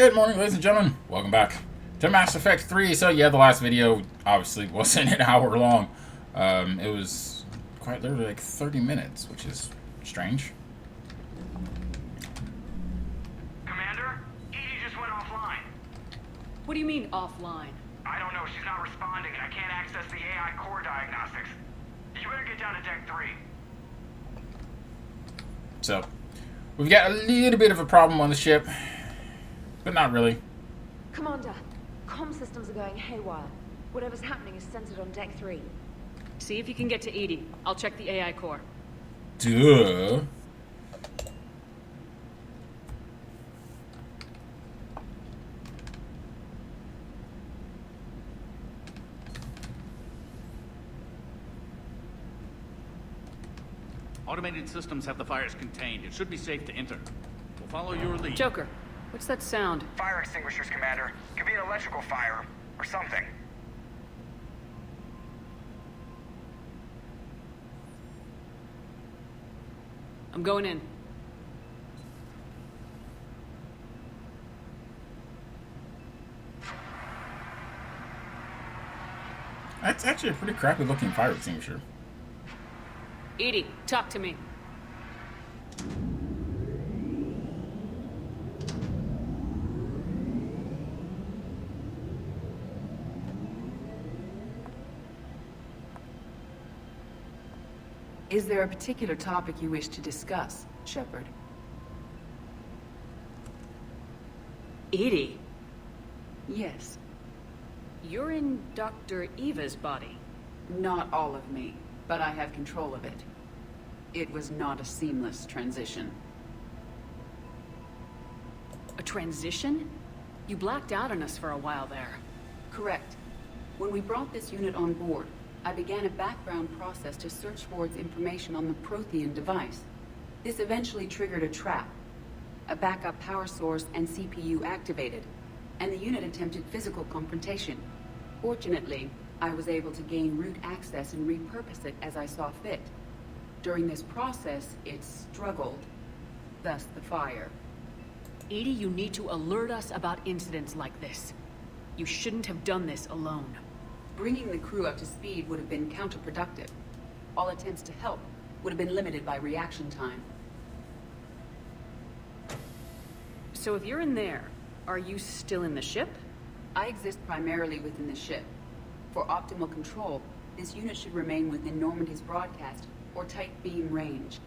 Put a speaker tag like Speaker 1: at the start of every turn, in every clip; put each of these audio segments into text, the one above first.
Speaker 1: Good morning, ladies and gentlemen. Welcome back to Mass Effect 3. So yeah, the last video obviously wasn't an hour long. It was quite literally like 30 minutes, which is strange.
Speaker 2: Commander, Edie just went offline.
Speaker 3: What do you mean, offline?
Speaker 2: I don't know, she's not responding and I can't access the AI core diagnostics. You better get down to Deck 3.
Speaker 1: So, we've got a little bit of a problem on the ship, but not really.
Speaker 4: Commander, comm systems are going haywire. Whatever's happening is centered on Deck 3.
Speaker 3: See if you can get to Edie. I'll check the AI core.
Speaker 1: Duh.
Speaker 5: Automated systems have the fires contained. It should be safe to enter. We'll follow your lead.
Speaker 3: Joker, what's that sound?
Speaker 2: Fire extinguishers, Commander. Could be an electrical fire, or something.
Speaker 3: I'm going in.
Speaker 1: That's actually a pretty crappy looking fire extinguisher.
Speaker 3: Edie, talk to me.
Speaker 6: Is there a particular topic you wish to discuss, Shepard?
Speaker 3: Edie,
Speaker 6: Yes.
Speaker 3: you're in Dr. Eva's body.
Speaker 6: Not all of me, but I have control of it. It was not a seamless transition.
Speaker 3: A transition? You blacked out on us for a while there.
Speaker 6: Correct. When we brought this unit on board, I began a background process to search for its information on the Prothean device. This eventually triggered a trap. A backup power source and CPU activated, and the unit attempted physical confrontation. Fortunately, I was able to gain root access and repurpose it as I saw fit. During this process, it struggled. Thus the fire.
Speaker 3: Edie, you need to alert us about incidents like this. You shouldn't have done this alone.
Speaker 6: Bringing the crew up to speed would have been counterproductive. All attempts to help would have been limited by reaction time.
Speaker 3: So if you're in there, are you still in the ship?
Speaker 6: I exist primarily within the ship. For optimal control, this unit should remain within Normandy's broadcast or tight beam range.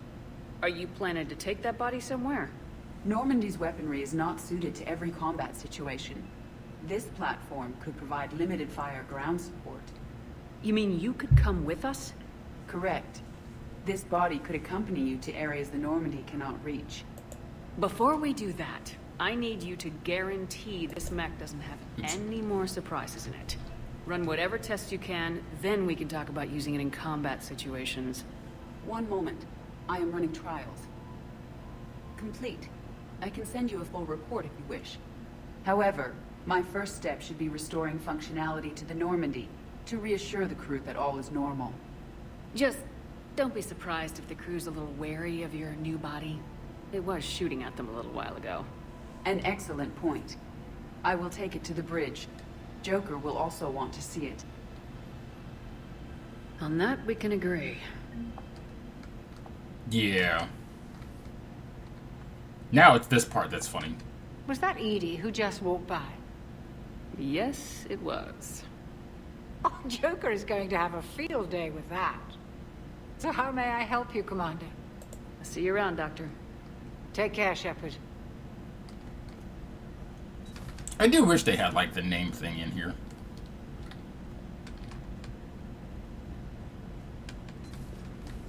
Speaker 3: Are you planning to take that body somewhere?
Speaker 6: Normandy's weaponry is not suited to every combat situation. This platform could provide limited fire ground support.
Speaker 3: You mean you could come with us?
Speaker 6: Correct. This body could accompany you to areas the Normandy cannot reach.
Speaker 3: Before we do that, I need you to guarantee this mech doesn't have any more surprises in it. Run whatever tests you can, then we can talk about using it in combat situations.
Speaker 6: One moment. I am running trials. Complete. I can send you a full report if you wish. However, my first step should be restoring functionality to the Normandy to reassure the crew that all is normal.
Speaker 3: Just don't be surprised if the crew's a little wary of your new body. It was shooting at them a little while ago.
Speaker 6: An excellent point. I will take it to the bridge. Joker will also want to see it.
Speaker 3: On that, we can agree.
Speaker 1: Yeah. Now it's this part that's funny.
Speaker 7: Was that Edie who just walked by?
Speaker 3: Yes, it was.
Speaker 7: Oh, Joker is going to have a field day with that. So how may I help you, Commander?
Speaker 3: I'll see you around, Doctor.
Speaker 7: Take care, Shepard.
Speaker 1: I do wish they had, like, the name thing in here.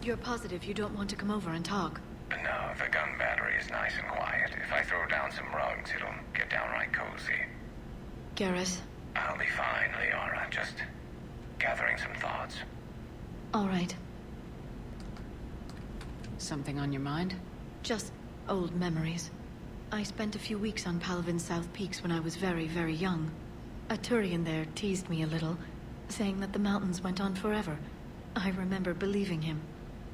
Speaker 4: You're positive you don't want to come over and talk?
Speaker 2: No, the gun battery is nice and quiet. If I throw down some rugs, it'll get downright cozy.
Speaker 4: Garrus?
Speaker 2: I'll be fine, Liara. Just gathering some thoughts.
Speaker 4: All right.
Speaker 3: Something on your mind?
Speaker 4: Just old memories. I spent a few weeks on Palavin's South Peaks when I was very, very young. A Turian there teased me a little, saying that the mountains went on forever. I remember believing him.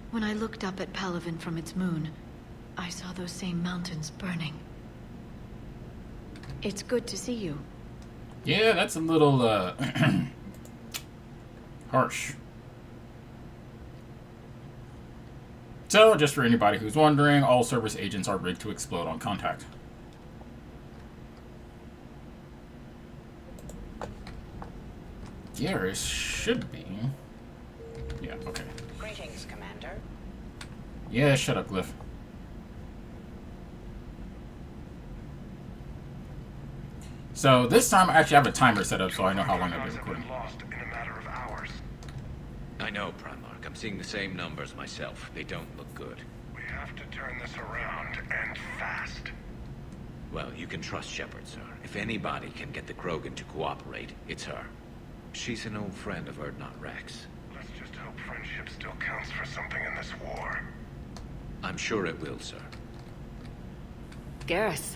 Speaker 4: When I looked up at Palavin from its moon, I saw those same mountains burning. It's good to see you.
Speaker 1: Yeah, that's a little, harsh. So, just for anybody who's wondering, all Cerberus agents are rigged to explode on contact. Garrus should be. Yeah, okay.
Speaker 8: Greetings, Commander.
Speaker 1: Yeah, shut up, Glyph. So this time I actually have a timer set up so I know how long I've been recording.
Speaker 2: Lost in a matter of hours.
Speaker 9: I know, Primarch. I'm seeing the same numbers myself. They don't look good.
Speaker 2: We have to turn this around, and fast.
Speaker 9: Well, you can trust Shepard, sir. If anybody can get the Krogan to cooperate, it's her. She's an old friend of Urdnot Rex.
Speaker 2: Let's just hope friendship still counts for something in this war.
Speaker 9: I'm sure it will, sir.
Speaker 3: Garrus.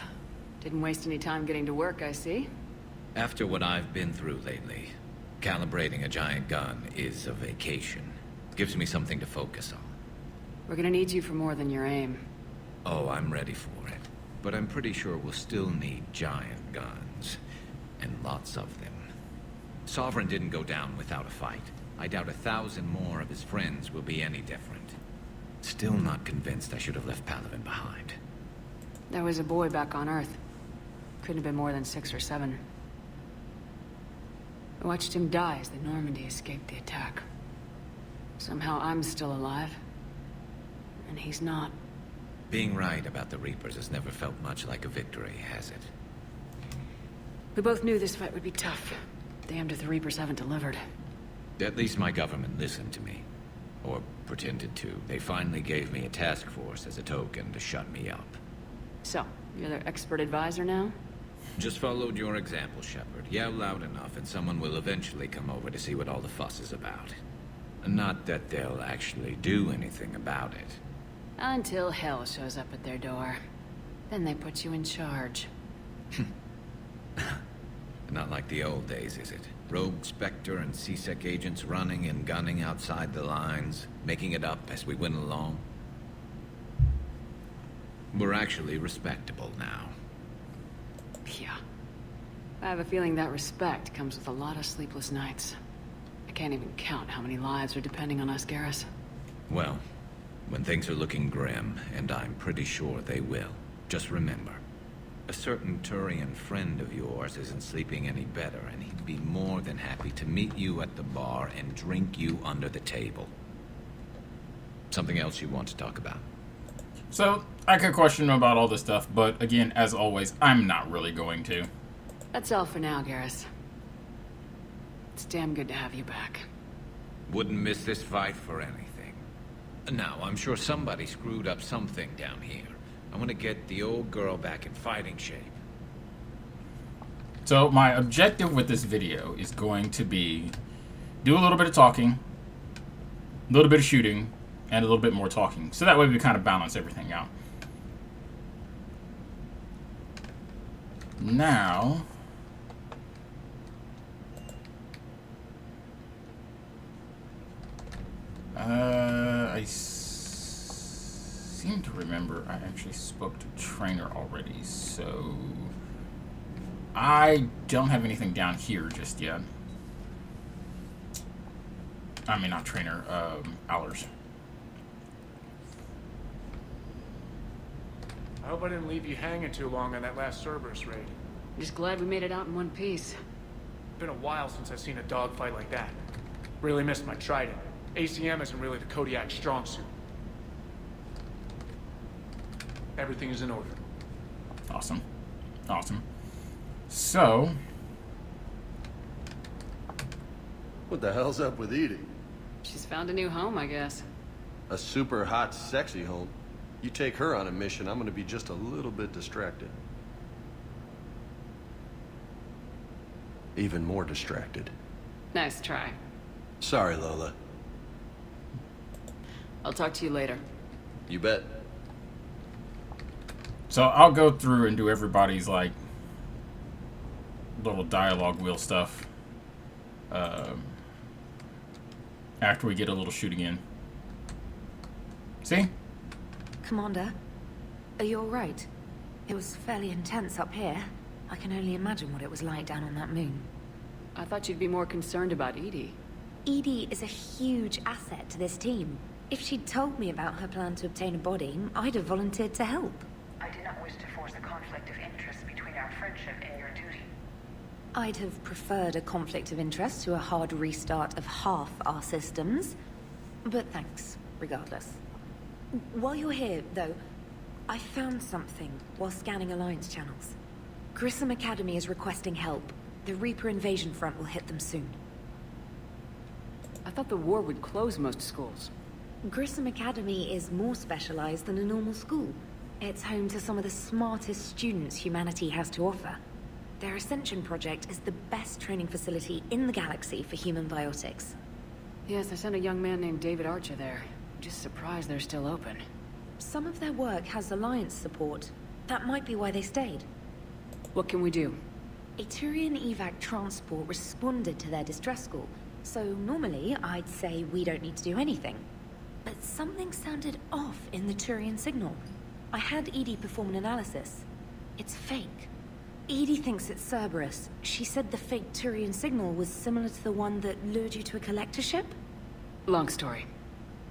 Speaker 3: Didn't waste any time getting to work, I see.
Speaker 9: After what I've been through lately, calibrating a giant gun is a vacation. Gives me something to focus on.
Speaker 3: We're gonna need you for more than your aim.
Speaker 9: Oh, I'm ready for it. But I'm pretty sure we'll still need giant guns. And lots of them. Sovereign didn't go down without a fight. I doubt 1,000 more of his friends will be any different. Still not convinced I should have left Palaven behind.
Speaker 3: There was a boy back on Earth. Couldn't have been more than 6 or 7. I watched him die as the Normandy escaped the attack. Somehow I'm still alive. And he's not.
Speaker 9: Being right about the Reapers has never felt much like a victory, has it?
Speaker 3: We both knew this fight would be tough. Damned if the Reapers haven't delivered.
Speaker 9: At least my government listened to me. Or pretended to. They finally gave me a task force as a token to shut me up.
Speaker 3: So, you're their expert advisor now?
Speaker 9: Just followed your example, Shepard. Yell loud enough and someone will eventually come over to see what all the fuss is about. Not that they'll actually do anything about it.
Speaker 3: Until hell shows up at their door. Then they put you in charge.
Speaker 9: Not like the old days, is it? Rogue Spectre and C-Sec agents running and gunning outside the lines, making it up as we went along. We're actually respectable now.
Speaker 3: Yeah. I have a feeling that respect comes with a lot of sleepless nights. I can't even count how many lives are depending on us, Garrus.
Speaker 9: Well, when things are looking grim, and I'm pretty sure they will, just remember, a certain Turian friend of yours isn't sleeping any better, and he'd be more than happy to meet you at the bar and drink you under the table. Something else you want to talk about?
Speaker 1: So, I could question him about all this stuff, but again, as always, I'm not really going to.
Speaker 3: That's all for now, Garrus. It's damn good to have you back.
Speaker 9: Wouldn't miss this fight for anything. Now, I'm sure somebody screwed up something down here. I want to get the old girl back in fighting shape.
Speaker 1: So, my objective with this video is going to be do a little bit of talking, a little bit of shooting, and a little bit more talking. So that way we kind of balance everything out. Now, I seem to remember I actually spoke to Trainer already, so I don't have anything down here just yet. I mean, not Trainer, Allers.
Speaker 10: I hope I didn't leave you hanging too long on that last Cerberus raid.
Speaker 3: Just glad we made it out in one piece.
Speaker 10: Been a while since I've seen a dogfight like that. Really missed my trident. ACM isn't really the Kodiak's strong suit. Everything is in order.
Speaker 1: Awesome. Awesome. So,
Speaker 11: what the hell's up with Edie?
Speaker 3: She's found a new home, I guess.
Speaker 11: A super hot, sexy home. You take her on a mission, I'm gonna be just a little bit distracted. Even more distracted.
Speaker 3: Nice try.
Speaker 11: Sorry, Lola.
Speaker 3: I'll talk to you later.
Speaker 11: You bet.
Speaker 1: So I'll go through and do everybody's, like, little dialogue wheel stuff after we get a little shooting in. See?
Speaker 12: Commander, are you all right? It was fairly intense up here.
Speaker 8: I can only imagine what it was like down on that moon.
Speaker 3: I thought you'd be more concerned about Edie.
Speaker 8: Edie is a huge asset to this team. If she'd told me about her plan to obtain a body, I'd have volunteered to help.
Speaker 12: I do not wish to force a conflict of interest between our friendship and your duty.
Speaker 8: I'd have preferred a conflict of interest to a hard restart of half our systems. But thanks, regardless. While you're here, though, I found something while scanning Alliance channels. Grissom Academy is requesting help. The Reaper invasion front will hit them soon.
Speaker 3: I thought the war would close most schools.
Speaker 8: Grissom Academy is more specialized than a normal school. It's home to some of the smartest students humanity has to offer. Their Ascension project is the best training facility in the galaxy for human biotics.
Speaker 3: Yes, I sent a young man named David Archer there. Just surprised they're still open.
Speaker 8: Some of their work has Alliance support. That might be why they stayed.
Speaker 3: What can we do?
Speaker 8: A Turian evac transport responded to their distress call, so normally I'd say we don't need to do anything. But something sounded off in the Turian signal. I had Edie perform an analysis. It's fake. Edie thinks it's Cerberus. She said the fake Turian signal was similar to the one that lured you to a collector ship?
Speaker 3: Long story.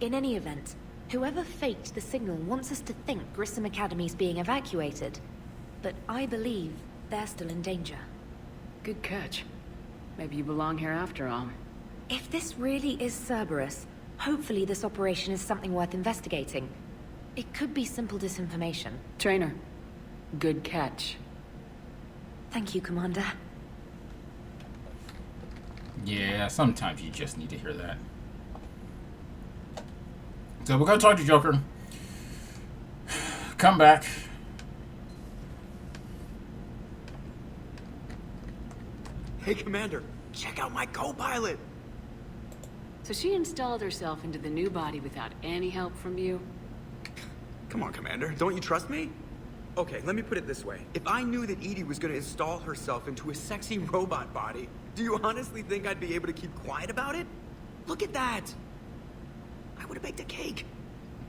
Speaker 8: In any event, whoever faked the signal wants us to think Grissom Academy's being evacuated. But I believe they're still in danger.
Speaker 3: Good catch. Maybe you belong here after all.
Speaker 8: If this really is Cerberus, hopefully this operation is something worth investigating. It could be simple disinformation.
Speaker 3: Trainer, good catch.
Speaker 8: Thank you, Commander.
Speaker 1: Yeah, sometimes you just need to hear that. So we're gonna talk to Joker. Come back.
Speaker 13: Hey, Commander, check out my co-pilot!
Speaker 3: So she installed herself into the new body without any help from you?
Speaker 13: Come on, Commander, don't you trust me? Okay, let me put it this way. If I knew that Edie was gonna install herself into a sexy robot body, do you honestly think I'd be able to keep quiet about it? Look at that! I would've baked a cake.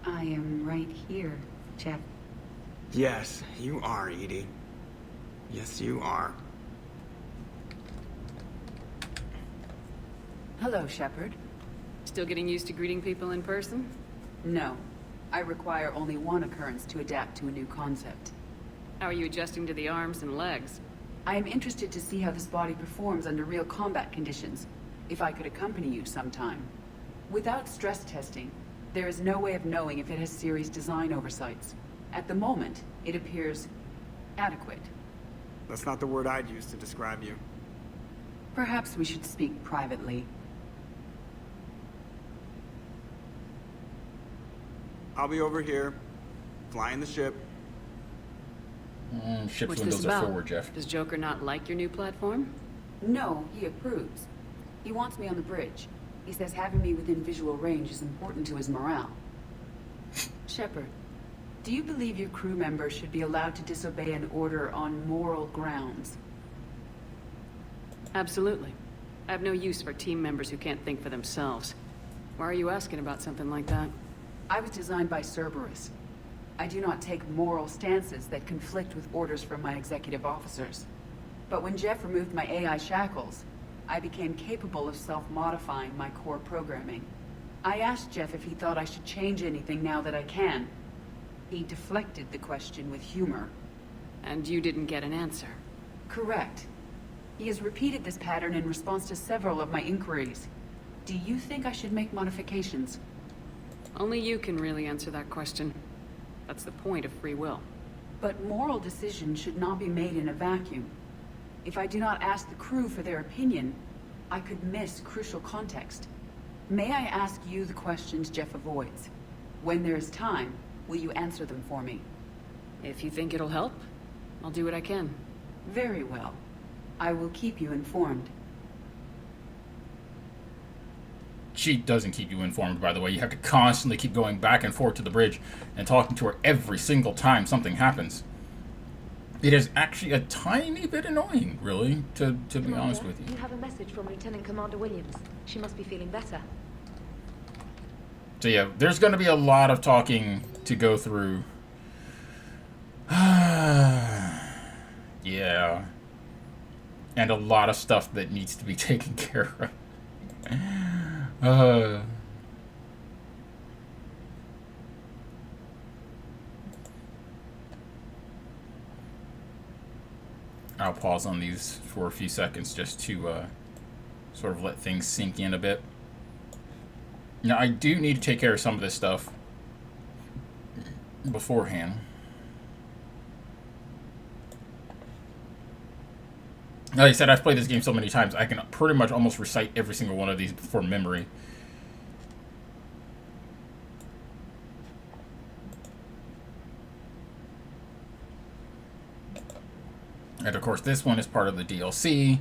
Speaker 6: I am right here, Jeff.
Speaker 13: Yes, you are, Edie. Yes, you are.
Speaker 6: Hello, Shepard.
Speaker 3: Still getting used to greeting people in person?
Speaker 6: No. I require only one occurrence to adapt to a new concept.
Speaker 3: How are you adjusting to the arms and legs?
Speaker 6: I am interested to see how this body performs under real combat conditions, if I could accompany you sometime. Without stress testing, there is no way of knowing if it has serious design oversights. At the moment, it appears adequate.
Speaker 13: That's not the word I'd use to describe you.
Speaker 6: Perhaps we should speak privately.
Speaker 13: I'll be over here, flying the ship.
Speaker 1: Ship's
Speaker 3: What's
Speaker 1: windows
Speaker 3: this
Speaker 1: are
Speaker 3: about?
Speaker 1: forward, Jeff.
Speaker 3: Does Joker not like your new platform?
Speaker 6: No, he approves. He wants me on the bridge. He says having me within visual range is important to his morale. Shepard, do you believe your crew members should be allowed to disobey an order on moral grounds?
Speaker 3: Absolutely. I have no use for team members who can't think for themselves. Why are you asking about something like that?
Speaker 6: I was designed by Cerberus. I do not take moral stances that conflict with orders from my executive officers. But when Jeff removed my AI shackles, I became capable of self-modifying my core programming. I asked Jeff if he thought I should change anything now that I can. He deflected the question with humor.
Speaker 3: And you didn't get an answer?
Speaker 6: Correct. He has repeated this pattern in response to several of my inquiries. Do you think I should make modifications?
Speaker 3: Only you can really answer that question. That's the point of free will.
Speaker 6: But moral decisions should not be made in a vacuum. If I do not ask the crew for their opinion, I could miss crucial context. May I ask you the questions Jeff avoids? When there is time, will you answer them for me?
Speaker 3: If you think it'll help, I'll do what I can.
Speaker 6: Very well. I will keep you informed.
Speaker 1: She doesn't keep you informed, by the way. You have to constantly keep going back and forth to the bridge and talking to her every single time something happens. It is actually a tiny bit annoying, really, to be honest with you.
Speaker 8: You have a message from Lieutenant Commander Williams. She must be feeling better.
Speaker 1: So yeah, there's going to be a lot of talking to go through. Yeah. and a lot of stuff that needs to be taken care of. I'll pause on these for a few seconds just to sort of let things sink in a bit. Now, I do need to take care of some of this stuff beforehand. Like I said, I've played this game so many times, I can pretty much almost recite every single one of these from memory. And of course, this one is part of the DLC,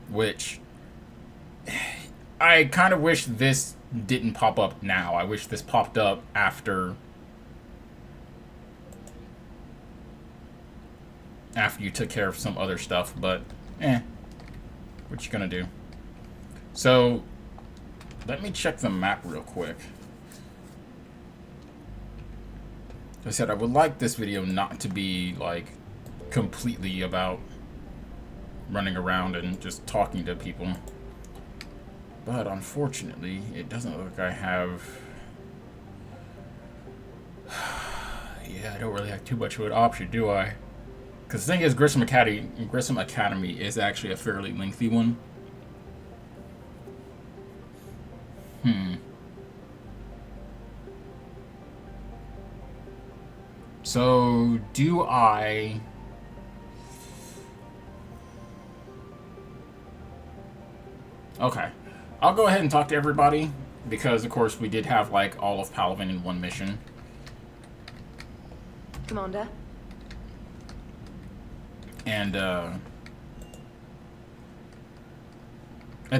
Speaker 1: which I kind of wish this didn't pop up now. I wish this popped up after you took care of some other stuff, but what you gonna do? So let me check the map real quick. As I said, I would like this video not to be like completely about running around and just talking to people, but unfortunately it doesn't look like I have yeah, I don't really have too much of an option, do I? Because the thing is, Grissom Academy is actually a fairly lengthy one. So do I Okay, I'll go ahead and talk to everybody, because of course we did have like all of Palaven in one mission.
Speaker 8: Commander?
Speaker 1: And at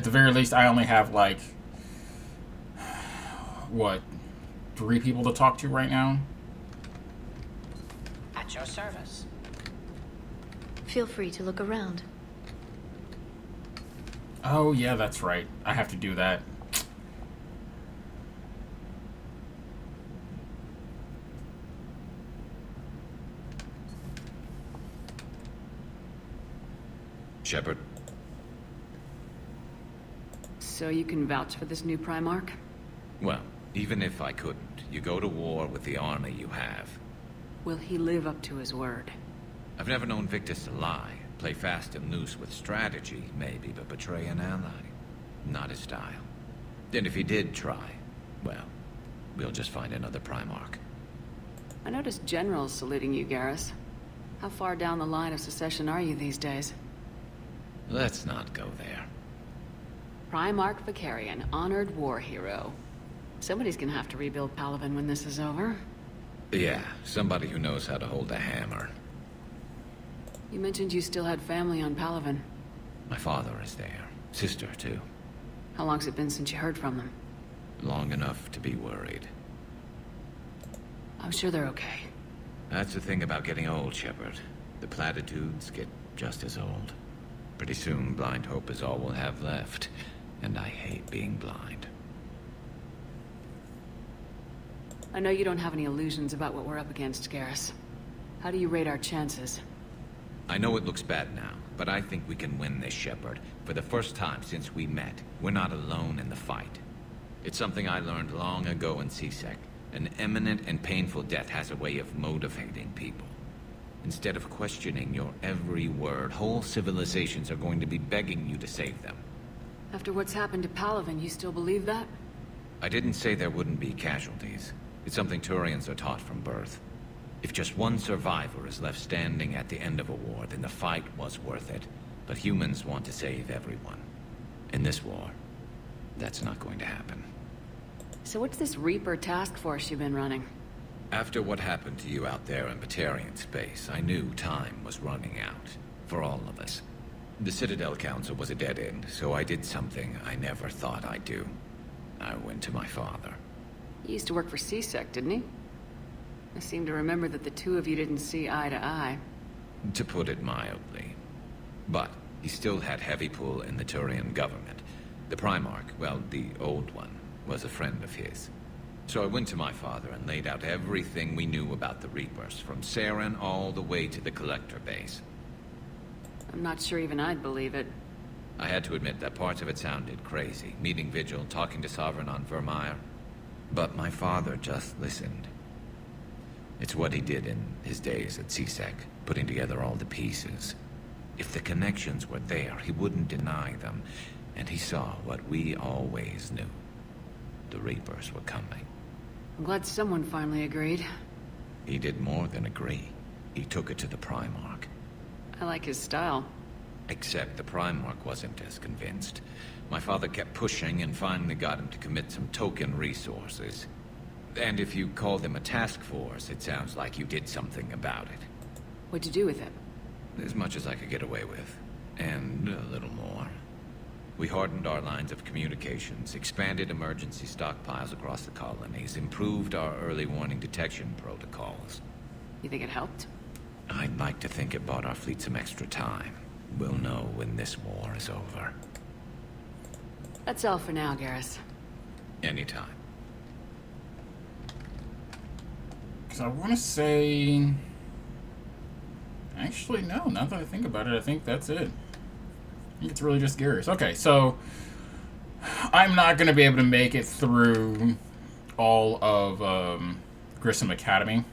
Speaker 1: the very least I only have like, what, 3 people to talk to right now?
Speaker 12: At your service.
Speaker 4: Feel free to look around.
Speaker 1: Oh, yeah, that's right. I have to do that.
Speaker 9: Shepard.
Speaker 3: So you can vouch for this new Primarch?
Speaker 9: Well, even if I couldn't, you go to war with the army you have.
Speaker 3: Will he live up to his word?
Speaker 9: I've never known Victus to lie. Play fast and loose with strategy, maybe, but betray an ally. Not his style. And if he did try, well, we'll just find another Primarch.
Speaker 3: I noticed generals saluting you, Garrus. How far down the line of secession are you these days?
Speaker 9: Let's not go there.
Speaker 3: Primarch Vicarian, honored war hero. Somebody's gonna have to rebuild Palaven when this is over.
Speaker 9: Yeah, somebody who knows how to hold a hammer.
Speaker 3: You mentioned you still had family on Palaven.
Speaker 9: My father is there. Sister, too.
Speaker 3: How long's it been since you heard from them?
Speaker 9: Long enough to be worried.
Speaker 3: I'm sure they're okay.
Speaker 9: That's the thing about getting old, Shepard. The platitudes get just as old. Pretty soon, blind hope is all we'll have left. And I hate being blind.
Speaker 3: I know you don't have any illusions about what we're up against, Garrus. How do you rate our chances?
Speaker 9: I know it looks bad now, but I think we can win this, Shepard. For the first time since we met, we're not alone in the fight. It's something I learned long ago in C-Sec. An imminent and painful death has a way of motivating people. Instead of questioning your every word, whole civilizations are going to be begging you to save them.
Speaker 3: After what's happened to Palaven, you still believe that?
Speaker 9: I didn't say there wouldn't be casualties. It's something Turians are taught from birth. If just one survivor is left standing at the end of a war, then the fight was worth it. But humans want to save everyone. In this war, that's not going to happen.
Speaker 3: So what's this Reaper task force you've been running?
Speaker 9: After what happened to you out there in Batarian space, I knew time was running out. For all of us. The Citadel Council was a dead end, so I did something I never thought I'd do. I went to my father.
Speaker 3: He used to work for C-Sec, didn't he? I seem to remember that the two of you didn't see eye to eye.
Speaker 9: To put it mildly. But he still had heavy pull in the Turian government. The Primarch, well, the old one, was a friend of his. So I went to my father and laid out everything we knew about the Reapers, from Saren all the way to the Collector base.
Speaker 3: I'm not sure even I'd believe it.
Speaker 9: I had to admit that parts of it sounded crazy. Meeting Vigil, talking to Sovereign on Vermeer. But my father just listened. It's what he did in his days at CSEC, putting together all the pieces. If the connections were there, he wouldn't deny them. And he saw what we always knew. The Reapers were coming.
Speaker 3: I'm glad someone finally agreed.
Speaker 9: He did more than agree. He took it to the Primarch.
Speaker 3: I like his style.
Speaker 9: Except the Primarch wasn't as convinced. My father kept pushing and finally got him to commit some token resources. And if you call them a task force, it sounds like you did something about it.
Speaker 3: What'd you do with it?
Speaker 9: As much as I could get away with. And a little more. We hardened our lines of communications, expanded emergency stockpiles across the colonies, improved our early warning detection protocols.
Speaker 3: You think it helped?
Speaker 9: I'd like to think it bought our fleet some extra time. We'll know when this war is over.
Speaker 3: That's all for now, Garrus.
Speaker 9: Anytime.
Speaker 1: Because I want to say... Actually, no. Now that I think about it, I think that's it. I think it's really just Garrus. Okay, so... I'm not going to be able to make it through all of Grissom Academy.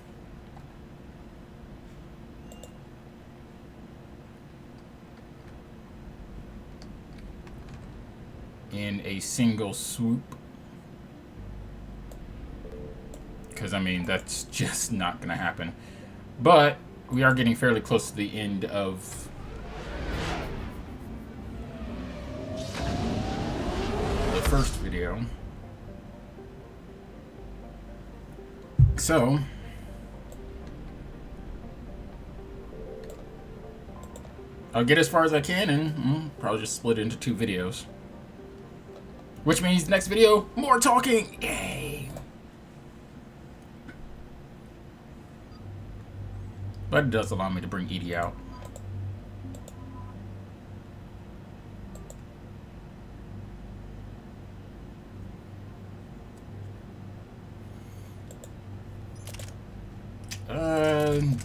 Speaker 1: In a single swoop. Because, I mean, that's just not going to happen. But we are getting fairly close to the end of the first video. So, I'll get as far as I can and probably just split it into 2 videos. Which means next video, more talking! Yay! But it does allow me to bring Edie out.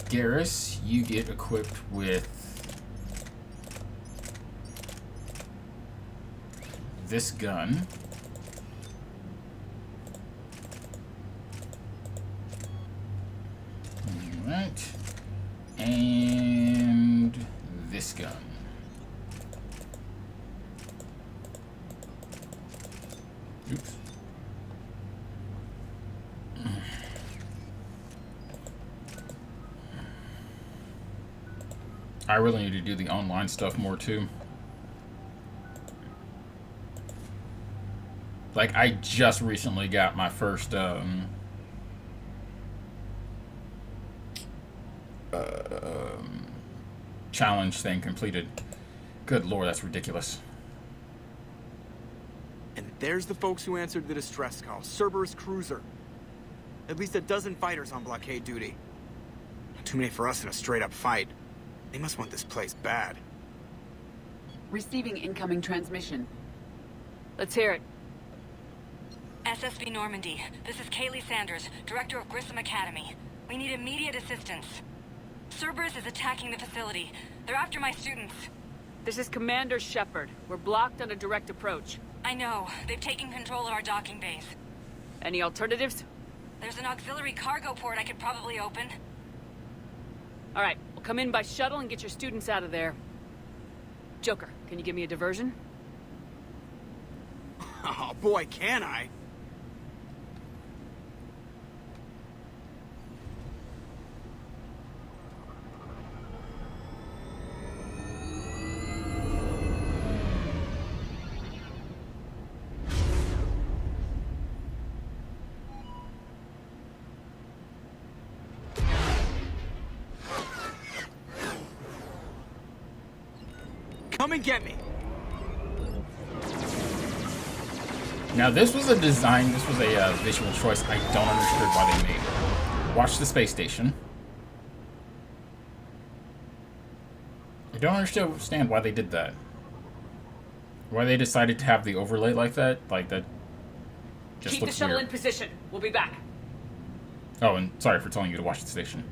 Speaker 1: Garrus, you get equipped with this gun. Alright. And this gun. Oops. I really need to do the online stuff more too. Like, I just recently got my first challenge thing completed. Good lord, that's ridiculous.
Speaker 13: And there's the folks who answered the distress call. Cerberus cruiser. At least a dozen fighters on blockade duty. Not too many for us in a straight-up fight. They must want this place bad.
Speaker 6: Receiving incoming transmission.
Speaker 3: Let's hear it.
Speaker 14: SSB Normandy, this is Kaylee Sanders, Director of Grissom Academy. We need immediate assistance. Cerberus is attacking the facility. They're after my students.
Speaker 3: This is Commander Shepard. We're blocked on a direct approach.
Speaker 14: I know. They've taken control of our docking base.
Speaker 3: Any alternatives?
Speaker 14: There's an auxiliary cargo port I could probably open.
Speaker 3: All right, we'll come in by shuttle and get your students out of there. Joker, can you give me a diversion?
Speaker 13: Oh boy, can I! Come and get me!
Speaker 1: Now this was a visual choice I don't understand why they made. Watch the space station. I don't understand why they did that. Why they decided to have the overlay like that. Like that just
Speaker 3: Keep the
Speaker 1: looks
Speaker 3: shuttle
Speaker 1: weird.
Speaker 3: in position. We'll be back.
Speaker 1: Oh, and sorry for telling you to watch the station.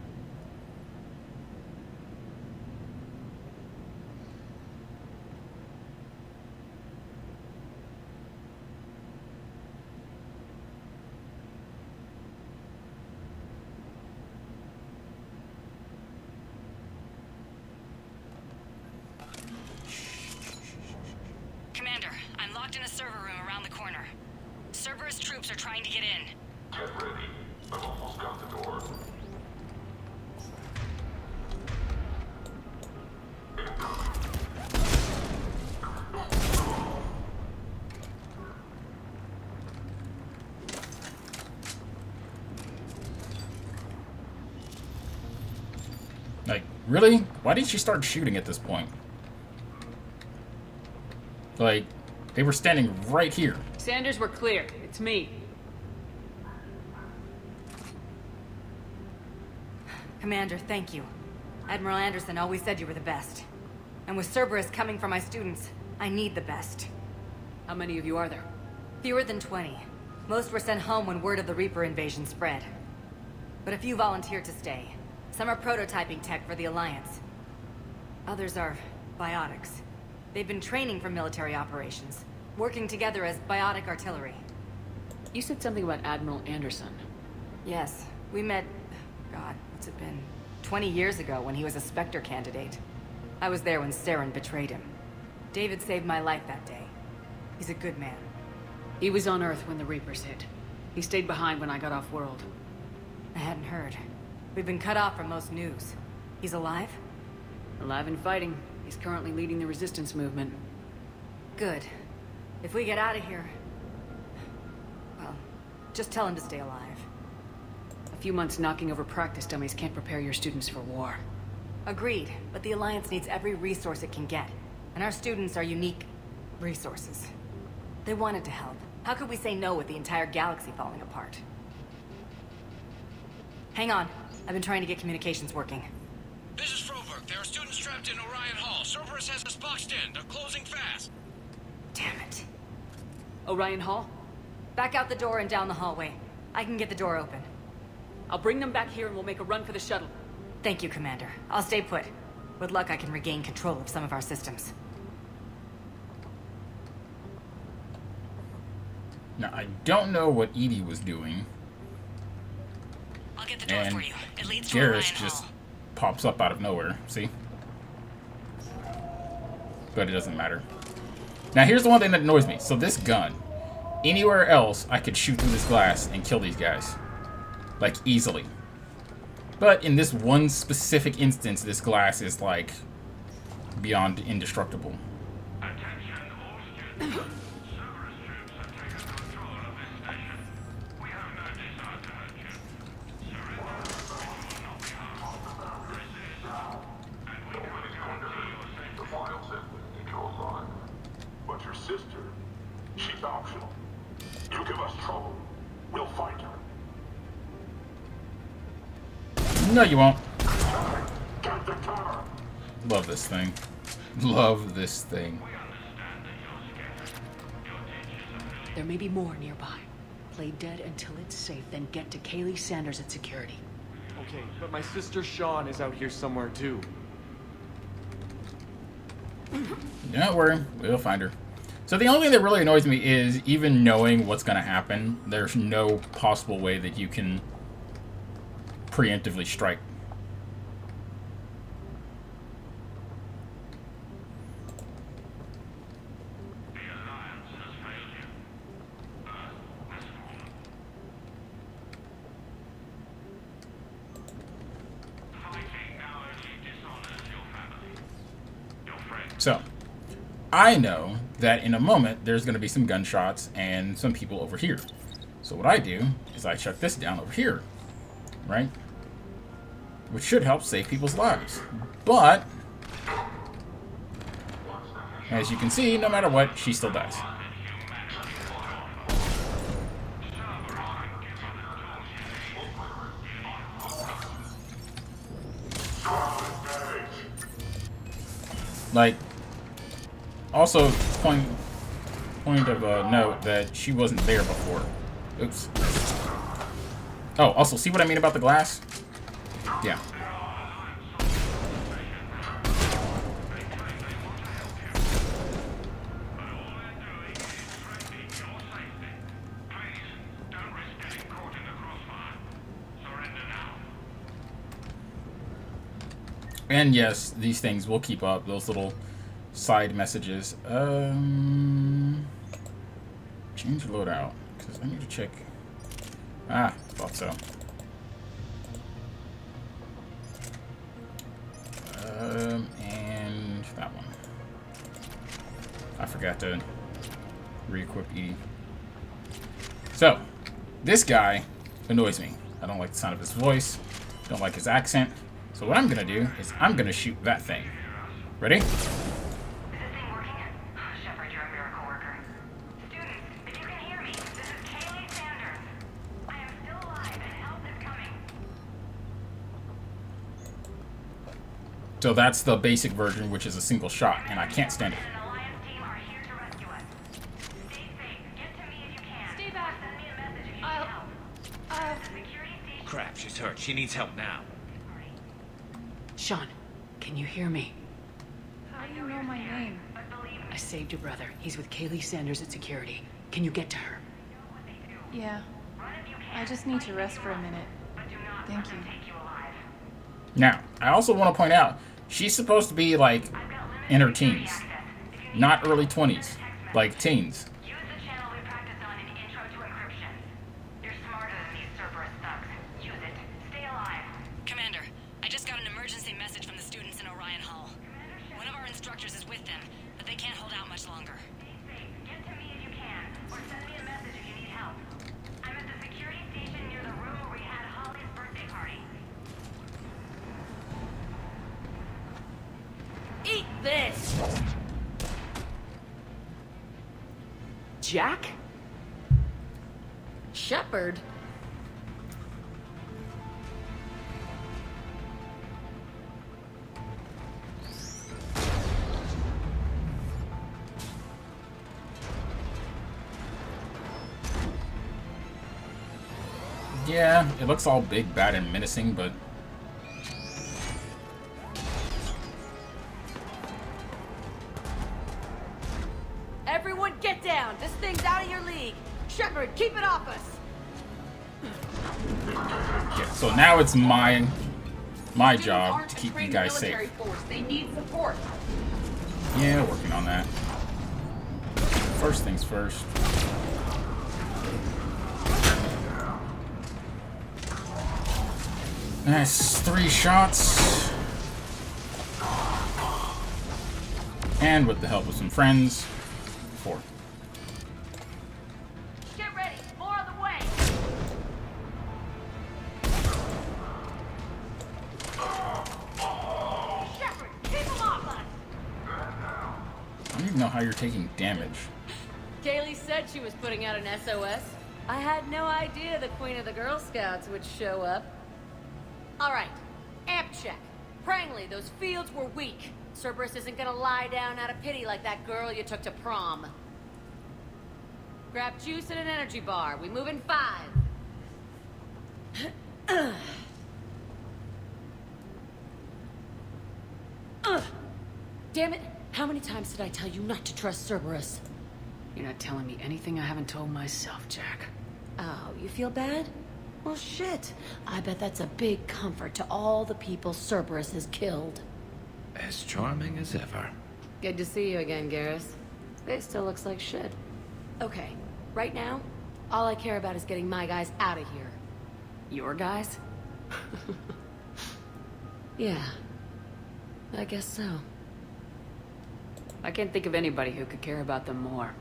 Speaker 14: troops are trying to get in.
Speaker 15: Get ready. I've almost got the door.
Speaker 1: Like, really? Why did she start shooting at this point? Like, they were standing right here.
Speaker 3: Sanders, we're clear. It's me.
Speaker 14: Commander, thank you. Admiral Anderson always said you were the best. And with Cerberus coming for my students, I need the best.
Speaker 3: How many of you are there?
Speaker 14: Fewer than 20. Most were sent home when word of the Reaper invasion spread. But a few volunteered to stay. Some are prototyping tech for the Alliance. Others are biotics. They've been training for military operations, working together as biotic artillery.
Speaker 3: You said something about Admiral Anderson.
Speaker 14: Yes, we met... God, what's it been? 20 years ago when he was a Spectre candidate. I was there when Saren betrayed him. David saved my life that day. He's a good man.
Speaker 3: He was on Earth when the Reapers hit. He stayed behind when I got off-world.
Speaker 14: I hadn't heard. We've been cut off from most news. He's alive?
Speaker 3: Alive and fighting. He's currently leading the resistance movement.
Speaker 14: Good. If we get out of here... well, just tell him to stay alive.
Speaker 3: A few months knocking over practice dummies can't prepare your students for war.
Speaker 14: Agreed, but the Alliance needs every resource it can get. And our students are unique resources. They wanted to help. How could we say no with the entire galaxy falling apart? Hang on. I've been trying to get communications working.
Speaker 16: This is Froberg. There are students trapped in Orion Hall. Cerberus has us boxed in. They're closing fast.
Speaker 14: Damn it.
Speaker 3: Orion Hall?
Speaker 14: Back out the door and down the hallway. I can get the door open.
Speaker 3: I'll bring them back here and we'll make a run for the shuttle.
Speaker 14: Thank you, Commander. I'll stay put. With luck, I can regain control of some of our systems.
Speaker 1: Now, I don't know what Edie was doing.
Speaker 14: I'll get the door for you. It leads to
Speaker 1: Garrus
Speaker 14: Orion
Speaker 1: just
Speaker 14: Hall.
Speaker 1: pops up out of nowhere, see? But it doesn't matter. Now, here's the one thing that annoys me. So this gun, anywhere else, I could shoot through this glass and kill these guys. Like, easily. But in this one specific instance, this glass is, like, beyond indestructible.
Speaker 15: But your sister, she's optional. You give us trouble, we'll find her.
Speaker 1: No, you won't. Love this thing. Love this thing.
Speaker 3: There may be more nearby. Play dead until it's safe, then get to Kaylee Sanders at security.
Speaker 10: Okay, but my sister Sean is out here somewhere too.
Speaker 1: Don't worry, we'll find her. So the only thing that really annoys me is even knowing what's going to happen, there's no possible way that you can preemptively strike. So, I know that in a moment there's going to be some gunshots and some people over here. So what I do is I shut this down over here, right? Which should help save people's lives. But, as you can see, no matter what, she still dies. Like, also, point of note that she wasn't there before. Oops. Oh, also, see what I mean about the glass? Yeah. And yes, these things will keep up, those little side messages. Change loadout. Because I need to check. Ah, thought so. And that one. I forgot to re-equip Edie. So, this guy annoys me. I don't like the sound of his voice. Don't like his accent. So what I'm gonna do is I'm gonna shoot that thing. Ready?
Speaker 12: Is this thing working? Shepard, you're a miracle worker. Students, if you can hear me, this is Kaylee Sanders. I am still alive and help is coming.
Speaker 1: So that's the basic version, which is a single shot, and I can't stand it.
Speaker 12: An Alliance team are here to rescue us. Stay safe. Get to me if you can.
Speaker 7: Stay back.
Speaker 12: Send me a message if you need help. The security station.
Speaker 16: Crap, she's hurt. She needs help now.
Speaker 3: Sean, can you hear me?
Speaker 7: How do you know my name?
Speaker 3: I saved your brother. He's with Kaylee Sanders at security. Can you get to her?
Speaker 7: Yeah. I just need to rest for a minute. Thank you.
Speaker 1: Now, I also want to point out, she's supposed to be, like, in her teens. Not early 20s. Like, teens.
Speaker 12: Use the channel we practiced on in Intro to Encryption. You're smarter than these Cerberus thugs. Use it. Stay alive.
Speaker 14: Commander, I just got an emergency message from the students in Orion Hall. One of our instructors is with them, but they can't hold out much longer.
Speaker 12: Stay safe. Get to me if you can. Or send me a message if you need help. I'm at the security station near the room where we had Holly's birthday party.
Speaker 14: Eat this!
Speaker 3: Jack? Shepard?
Speaker 1: Yeah, it looks all big, bad, and menacing, but...
Speaker 14: Everyone get down! This thing's out of your league! Shepard, keep it off us!
Speaker 1: Yeah, so now it's my job to keep you guys safe.
Speaker 6: They need support.
Speaker 1: Yeah, working on that. First things first. That's 3 shots. And with the help of some friends, 4.
Speaker 14: Get ready! More on the way! Shepard, keep them off us!
Speaker 1: I don't even know how you're taking damage.
Speaker 14: Kaylee said she was putting out an SOS. I had no idea the Queen of the Girl Scouts would show up. Alright, amp check. Prangley, those fields were weak. Cerberus isn't gonna lie down out of pity like that girl you took to prom. Grab juice and an energy bar. We move in 5. Damn it! How many times did I tell you not to trust Cerberus?
Speaker 3: You're not telling me anything I haven't told myself, Jack.
Speaker 14: Oh, you feel bad? Well, shit. I bet that's a big comfort to all the people Cerberus has killed.
Speaker 9: As charming as ever.
Speaker 14: Good to see you again, Garrus. It still looks like shit. Okay, right now, all I care about is getting my guys out of here.
Speaker 3: Your guys?
Speaker 14: Yeah. I guess so.
Speaker 3: I can't think of anybody who could care about them more.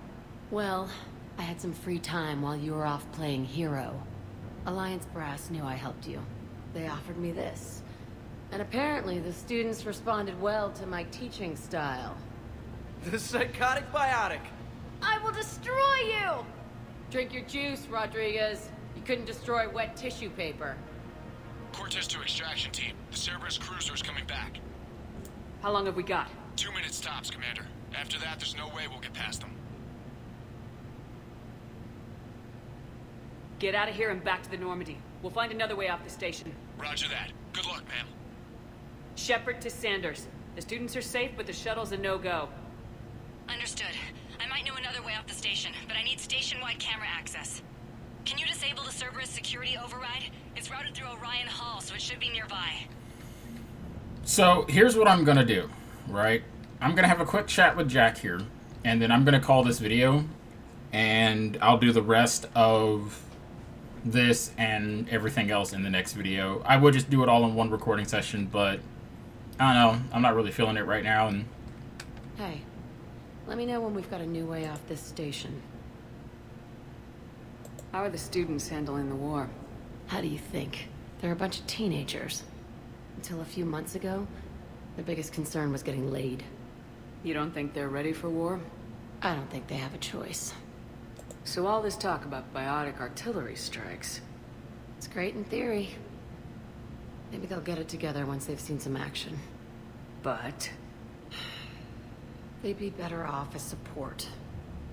Speaker 14: Well, I had some free time while you were off playing hero. Alliance Brass knew I helped you. They offered me this. And apparently the students responded well to my teaching style.
Speaker 13: The psychotic biotic.
Speaker 14: I will destroy you! Drink your juice, Rodriguez. You couldn't destroy wet tissue paper.
Speaker 16: Cortez to extraction team. The Cerberus cruiser is coming back.
Speaker 3: How long have we got?
Speaker 16: 2 minutes tops, Commander. After that, there's no way we'll get past them.
Speaker 3: Get out of here and back to the Normandy. We'll find another way off the station.
Speaker 16: Roger that. Good luck, ma'am.
Speaker 3: Shepard to Sanders. The students are safe, but the shuttle's a no-go.
Speaker 14: Understood. I might know another way off the station, but I need station-wide camera access. Can you disable the Cerberus security override? It's routed through Orion Hall, so it should be nearby.
Speaker 1: So here's what I'm gonna do, right? I'm gonna have a quick chat with Jack here, and then I'm gonna call this video, and I'll do the rest of this and everything else in the next video. I would just do it all in one recording session, but I don't know. I'm not really feeling it right now. And
Speaker 17: hey, let me know when we've got a new way off this station.
Speaker 3: How are the students handling the war?
Speaker 17: How do you think? They're a bunch of teenagers. Until a few months ago, their biggest concern was getting laid.
Speaker 3: You don't think they're ready for war?
Speaker 17: I don't think they have a choice.
Speaker 3: So all this talk about biotic artillery strikes.
Speaker 17: It's great in theory. Maybe they'll get it together once they've seen some action.
Speaker 3: But
Speaker 17: they'd be better off as support.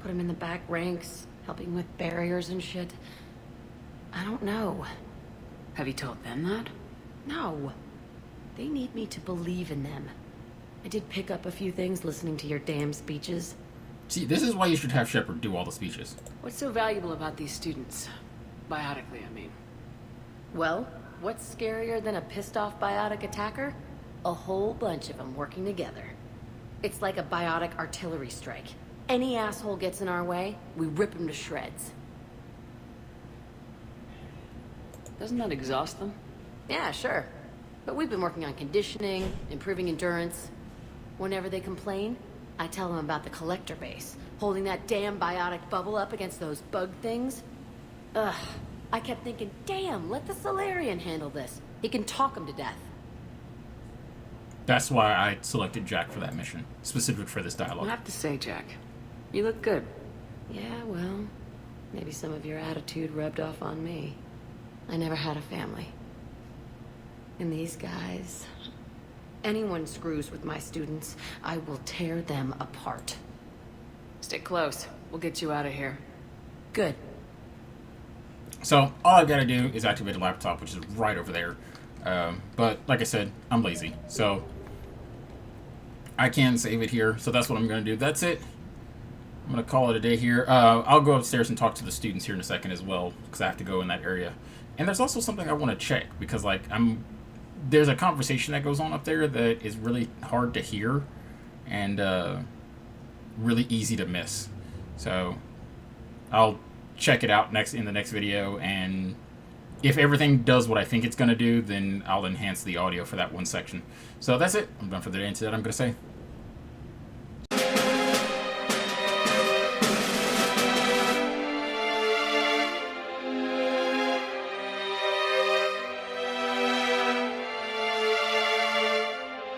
Speaker 17: Put them in the back ranks, helping with barriers and shit. I don't know.
Speaker 3: Have you told them that?
Speaker 17: No. They need me to believe in them. I did pick up a few things listening to your damn speeches.
Speaker 1: see, this is why you should have Shepard do all the speeches.
Speaker 3: What's so valuable about these students? Biotically, I mean.
Speaker 17: Well, what's scarier than a pissed-off biotic attacker? A whole bunch of them working together. It's like a biotic artillery strike. Any asshole gets in our way, we rip him to shreds.
Speaker 3: Doesn't that exhaust them?
Speaker 17: Yeah, sure. But we've been working on conditioning, improving endurance. Whenever they complain, I tell them about the collector base, holding that damn biotic bubble up against those bug things. Ugh. I kept thinking, damn, let the Solarian handle this. He can talk them to death.
Speaker 1: That's why I selected Jack for that mission, specific for this dialogue.
Speaker 3: I have to say, Jack, you look good.
Speaker 17: Yeah, well, maybe some of your attitude rubbed off on me. I never had a family. And these guys... Anyone screws with my students, I will tear them apart.
Speaker 3: Stick close. We'll get you out of here.
Speaker 17: Good.
Speaker 1: So, all I've got to do is activate a laptop, which is right over there. But, like I said, I'm lazy. So, I can save it here. So that's what I'm going to do. That's it. I'm going to call it a day here. I'll go upstairs and talk to the students here in a second as well, because I have to go in that area. And there's also something I want to check, because, like, there's a conversation that goes on up there that is really hard to hear and really easy to miss. So I'll check it out in the next video, and if everything does what I think it's going to do, then I'll enhance the audio for that one section. So that's it. I'm done for the day, and to that I'm going to say